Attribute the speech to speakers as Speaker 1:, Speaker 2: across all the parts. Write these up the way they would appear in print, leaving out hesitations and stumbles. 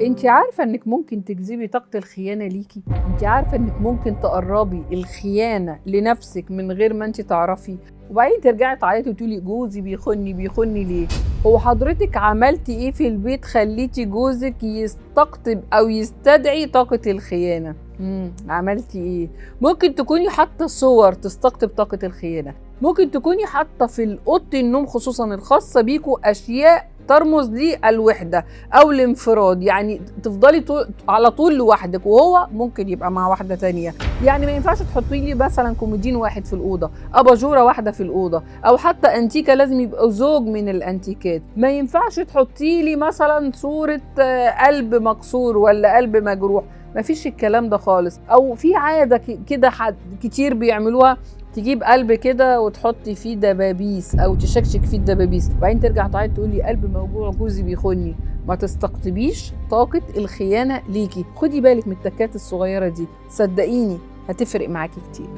Speaker 1: انت عارفة انك ممكن تجذبي طاقة الخيانة ليكي؟ انت عارفة انك ممكن تقربي الخيانة لنفسك من غير ما انت تعرفي؟ وبعدين ترجعي تعيطي وتقولي جوزي بيخوني ليه؟ هو حضرتك عملتي ايه في البيت خليتي جوزك يستقطب او يستدعي طاقة الخيانة؟ عملتي ايه؟ ممكن تكوني حاطة صور تستقطب طاقة الخيانة، ممكن تكوني حاطة في اوضة النوم خصوصا الخاصة بيكوا اشياء ترمز للوحدة أو الانفراد، يعني تفضلي على طول لوحدك وهو ممكن يبقى مع واحدة تانية. يعني ما ينفعش تحطي لي مثلا كومودين واحد في الأوضة، أباجورة واحدة في الأوضة، أو حتى أنتيكة لازم يبقى زوج من الأنتيكات. ما ينفعش تحطي لي مثلا صورة قلب مكسور ولا قلب مجروح، ما فيش الكلام ده خالص. أو في عادة كده كتير بيعملوها، تجيب قلب كده وتحطي فيه دبابيس او تشكشك فيه الدبابيس، وبعدين ترجع تعيط تقولي قلب موجوع جوزي بيخوني. ما تستقطبيش طاقة الخيانة ليكي. خدي بالك من التكات الصغيرة دي، صدقيني هتفرق معاكي كتير.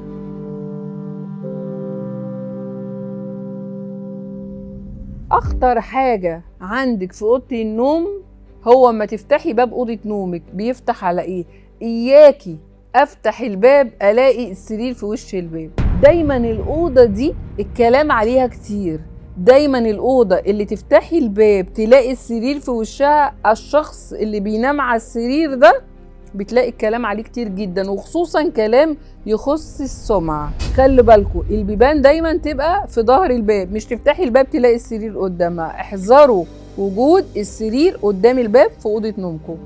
Speaker 1: اخطر حاجة عندك في اوضة النوم هو ما تفتحي باب اوضة نومك بيفتح على ايه؟ اياكي افتح الباب الاقي السرير في وش الباب. دايما الأوضة دي الكلام عليها كتير، دايما الأوضة اللي تفتحي الباب تلاقي السرير في وشها، الشخص اللي بينام على السرير ده بتلاقي الكلام عليه كتير جدا، وخصوصا كلام يخص السمعة. خلي بالكوا البيبان دايما تبقى في ظهر الباب، مش تفتحي الباب تلاقي السرير قدامها. احذروا وجود السرير قدام الباب في أوضة نومكم.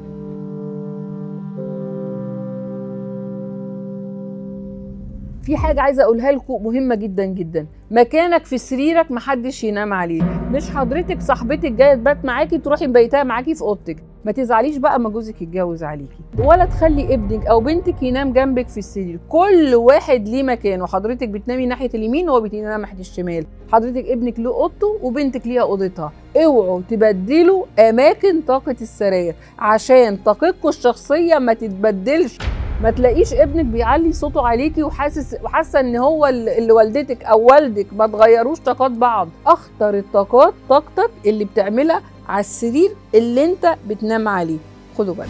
Speaker 1: في حاجة عايزة أقولها لكم مهمة جدا جدا، مكانك في سريرك محدش ينام عليه. مش حضرتك صاحبتك جاية تبات معاكي تروحي مبيتها معاكي في أوضتك، ما تزعليش بقى ما جوزك يتجوز عليكي، ولا تخلي ابنك أو بنتك ينام جنبك في السرير. كل واحد ليه مكانه، حضرتك بتنامي ناحية اليمين وهو بينام ناحية الشمال، حضرتك ابنك له أوضته وبنتك ليها أوضتها. اوعوا تبدلوا أماكن طاقة السراير عشان طاقتكم الشخصية ما تتبدلش. ما تلاقيش ابنك بيعلي صوته عليكي وحاسه ان هو اللي والدتك او والدك، ما تغيروش طاقات بعض. اخطر الطاقات طاقتك اللي بتعملها على السرير اللي انت بتنام عليه، خدوا بالك.